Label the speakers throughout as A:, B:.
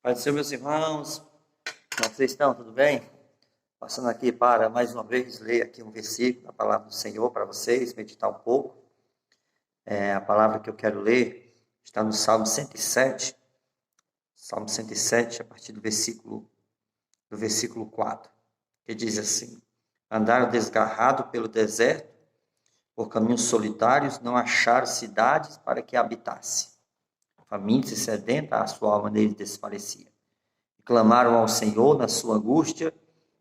A: Pai do Senhor, meus irmãos, como vocês estão? Tudo bem? Passando aqui para, mais uma vez, ler aqui um versículo da palavra do Senhor para vocês, meditar um pouco. A palavra que eu quero ler está no Salmo 107, a partir do versículo 4, que diz assim: Andaram desgarrado pelo deserto, por caminhos solitários, não acharam cidades para que habitasse. Famintos e sedenta, a sua alma neles desfalecia. Clamaram ao Senhor na sua angústia,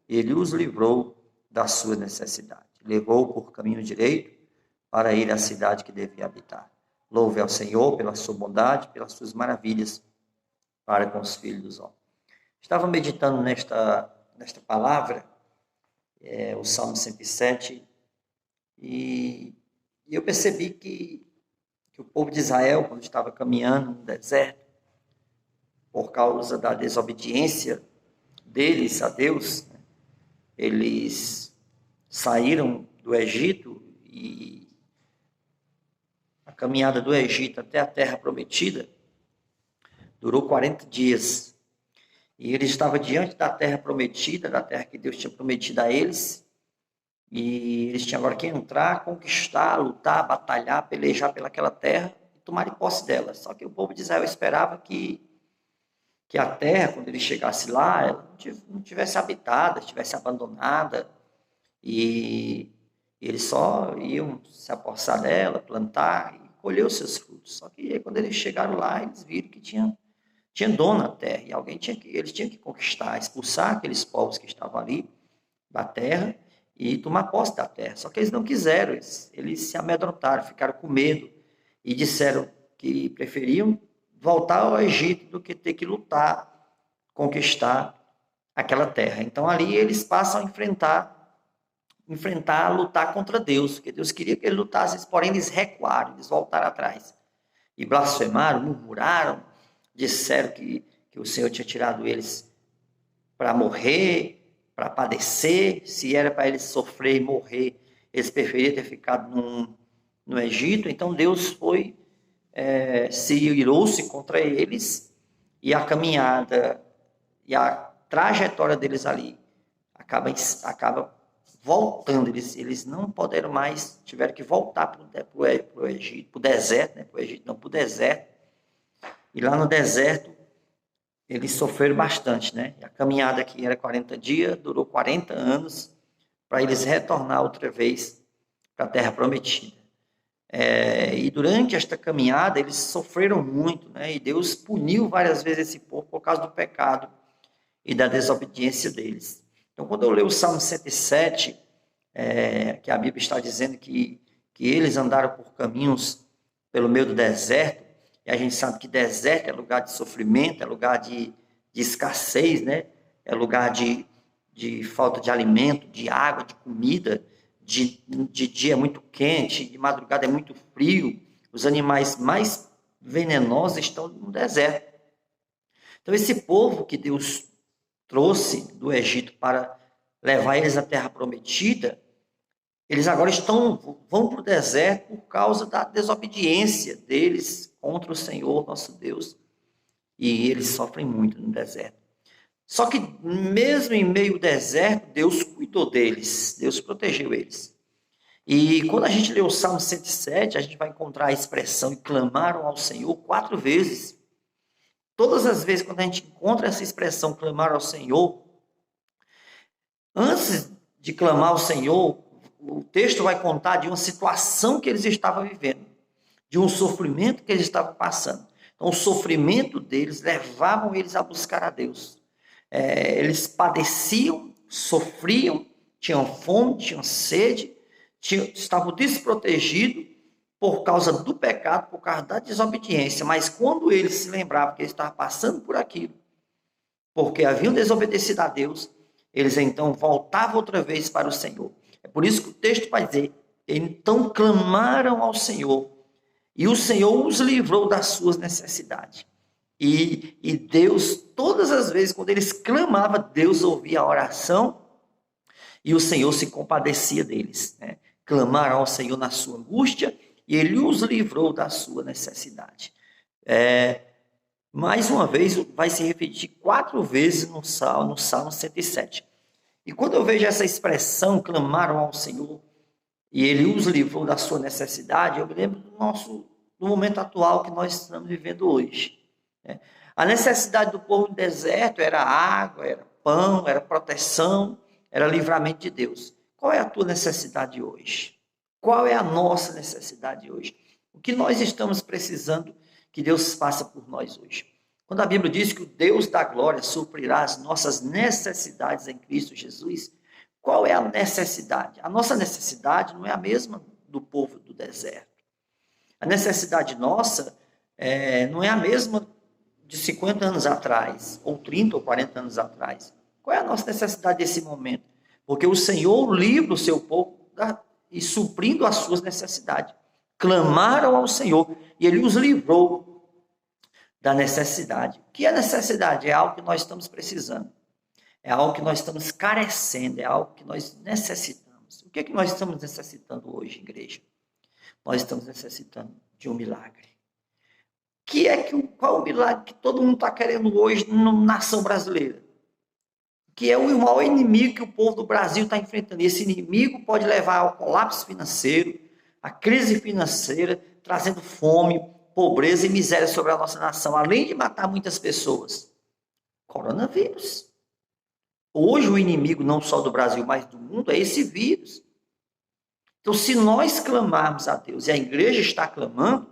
A: ele os livrou da sua necessidade. Levou por caminho direito para ir à cidade que devia habitar. Louve ao Senhor pela sua bondade, pelas suas maravilhas para com os filhos dos homens. Estava meditando nesta palavra, o Salmo 107, e eu percebi que o povo de Israel, quando estava caminhando no deserto, por causa da desobediência deles a Deus, eles saíram do Egito e a caminhada do Egito até a terra prometida durou 40 dias. E eles estavam diante da terra prometida, da terra que Deus tinha prometido a eles, e eles tinham agora que entrar, conquistar, lutar, batalhar, pelejar pelaquela terra e tomarem posse dela. Só que o povo de Israel esperava que a terra, quando ele chegasse lá, ela não tivesse habitada, estivesse abandonada, e eles só iam se apossar dela, plantar e colher os seus frutos. Só que quando eles chegaram lá, eles viram que tinha dono na terra, e eles tinham que conquistar, expulsar aqueles povos que estavam ali da terra e tomar posse da terra. Só que eles não quiseram, eles se amedrontaram, ficaram com medo e disseram que preferiam voltar ao Egito do que ter que lutar, conquistar aquela terra. Então ali eles passam a lutar contra Deus, porque Deus queria que eles lutassem, porém eles recuaram, eles voltaram atrás. E blasfemaram, murmuraram, disseram que o Senhor tinha tirado eles para morrer, para padecer, se era para eles sofrer e morrer, eles preferiam ter ficado no Egito. Então Deus se irou-se contra eles, e a caminhada e a trajetória deles ali acaba voltando. Eles não puderam mais, tiveram que voltar para o Egito, para o deserto, né? Para o deserto. E lá no deserto eles sofreram bastante, né? A caminhada que era 40 dias, durou 40 anos para eles retornar outra vez para a terra prometida. E durante esta caminhada eles sofreram muito, né? E Deus puniu várias vezes esse povo por causa do pecado e da desobediência deles. Então, quando eu leio o Salmo 107, que a Bíblia está dizendo que eles andaram por caminhos pelo meio do deserto, e a gente sabe que deserto é lugar de sofrimento, é lugar de escassez, né? É lugar de falta de alimento, de água, de comida, de dia é muito quente, de madrugada é muito frio, os animais mais venenosos estão no deserto. Então, esse povo que Deus trouxe do Egito para levar eles à terra prometida, eles agora vão para o deserto por causa da desobediência deles contra o Senhor, nosso Deus. E eles sofrem muito no deserto. Só que mesmo em meio ao deserto, Deus cuidou deles, Deus protegeu eles. E quando a gente lê o Salmo 107, a gente vai encontrar a expressão "e clamaram ao Senhor" 4 vezes. Todas as vezes quando a gente encontra essa expressão "clamar ao Senhor", antes de clamar ao Senhor, o texto vai contar de uma situação que eles estavam vivendo, de um sofrimento que eles estavam passando. Então, o sofrimento deles levavam eles a buscar a Deus. Eles padeciam, sofriam, tinham fome, tinham sede, estavam desprotegidos por causa do pecado, por causa da desobediência. Mas quando eles se lembravam que eles estavam passando por aquilo, porque haviam desobedecido a Deus, eles então voltavam outra vez para o Senhor. É por isso que o texto vai dizer: então clamaram ao Senhor, e o Senhor os livrou das suas necessidades. E Deus, todas as vezes, quando eles clamavam, Deus ouvia a oração, e o Senhor se compadecia deles, né? Clamaram ao Senhor na sua angústia, e Ele os livrou da sua necessidade. Mais uma vez, vai se repetir 4 vezes no Salmo 107. E quando eu vejo essa expressão, clamaram ao Senhor, e Ele os livrou da sua necessidade, eu me lembro do momento atual que nós estamos vivendo hoje. Né? A necessidade do povo no deserto era água, era pão, era proteção, era livramento de Deus. Qual é a tua necessidade hoje? Qual é a nossa necessidade hoje? O que nós estamos precisando que Deus faça por nós hoje? Quando a Bíblia diz que o Deus da glória suprirá as nossas necessidades em Cristo Jesus, qual é a necessidade? A nossa necessidade não é a mesma do povo do deserto. A necessidade nossa não é a mesma de 50 anos atrás, ou 30 ou 40 anos atrás. Qual é a nossa necessidade desse momento? Porque o Senhor livra o seu povo e suprindo as suas necessidades. Clamaram ao Senhor e Ele os livrou da necessidade. O que é necessidade? É algo que nós estamos precisando. É algo que nós estamos carecendo, é algo que nós necessitamos. O que é que nós estamos necessitando hoje, igreja? Nós estamos necessitando de um milagre. Qual é o milagre que todo mundo está querendo hoje na nação brasileira? Que é o maior inimigo que o povo do Brasil está enfrentando. E esse inimigo pode levar ao colapso financeiro, à crise financeira, trazendo fome, pobreza e miséria sobre a nossa nação, além de matar muitas pessoas. Coronavírus. Hoje o inimigo não só do Brasil, mas do mundo é esse vírus. Então, se nós clamarmos a Deus e a igreja está clamando,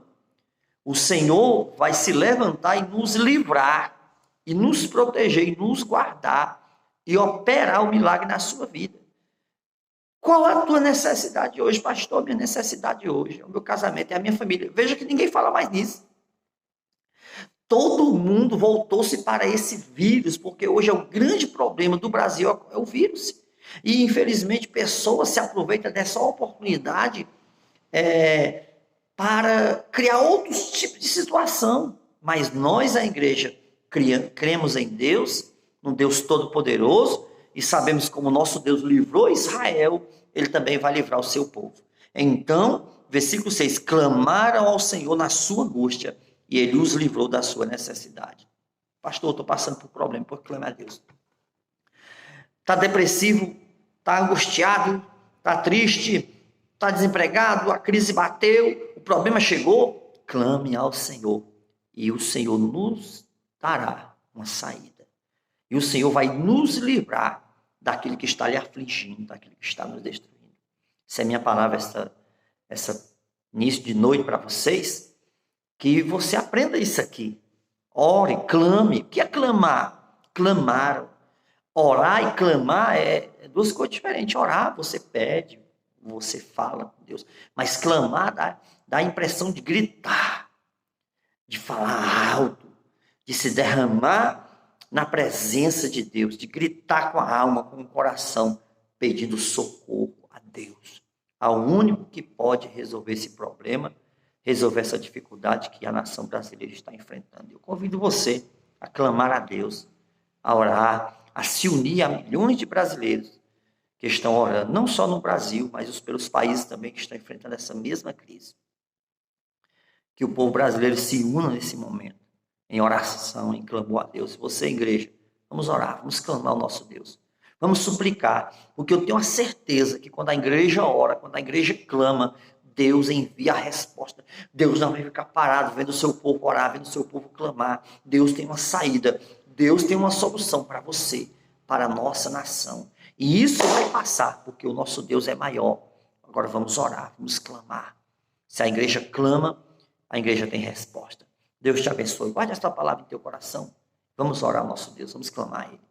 A: o Senhor vai se levantar e nos livrar, e nos proteger, e nos guardar, e operar o milagre na sua vida. Qual a tua necessidade hoje, pastor? Minha necessidade hoje é o meu casamento, é a minha família. Veja que ninguém fala mais nisso. Todo mundo voltou-se para esse vírus, porque hoje é o grande problema do Brasil, é o vírus. E, infelizmente, pessoas se aproveitam dessa oportunidade para criar outros tipos de situação. Mas nós, a igreja, cremos em Deus, num Deus Todo-Poderoso, e sabemos como o nosso Deus livrou Israel, Ele também vai livrar o seu povo. Então, versículo 6, clamaram ao Senhor na sua angústia, e Ele os livrou da sua necessidade. Pastor, estou passando por problema, por clama a Deus. Está depressivo, está angustiado, está triste, está desempregado, a crise bateu, o problema chegou, clame ao Senhor, e o Senhor nos dará uma saída. E o Senhor vai nos livrar daquilo que está lhe afligindo, daquilo que está nos destruindo. Essa é a minha palavra, essa início de noite para vocês, que você aprenda isso aqui. Ore, clame. O que é clamar? Clamaram. Orar e clamar é duas coisas diferentes. Orar, você pede, você fala com Deus. Mas clamar dá a impressão de gritar, de falar alto, de se derramar na presença de Deus, de gritar com a alma, com o coração, pedindo socorro a Deus. Ao único que pode resolver esse problema, resolver essa dificuldade que a nação brasileira está enfrentando. Eu convido você a clamar a Deus, a orar, a se unir a milhões de brasileiros que estão orando, não só no Brasil, mas pelos países também que estão enfrentando essa mesma crise. Que o povo brasileiro se una nesse momento, em oração, em clamor a Deus. Você, igreja, vamos orar, vamos clamar ao nosso Deus. Vamos suplicar, porque eu tenho a certeza que quando a igreja ora, quando a igreja clama, Deus envia a resposta. Deus não vai ficar parado vendo o seu povo orar, vendo o seu povo clamar. Deus tem uma saída, Deus tem uma solução para você, para a nossa nação. E isso vai passar, porque o nosso Deus é maior. Agora vamos orar, vamos clamar. Se a igreja clama, a igreja tem resposta. Deus te abençoe. Guarde esta palavra em teu coração. Vamos orar ao nosso Deus, vamos clamar a Ele.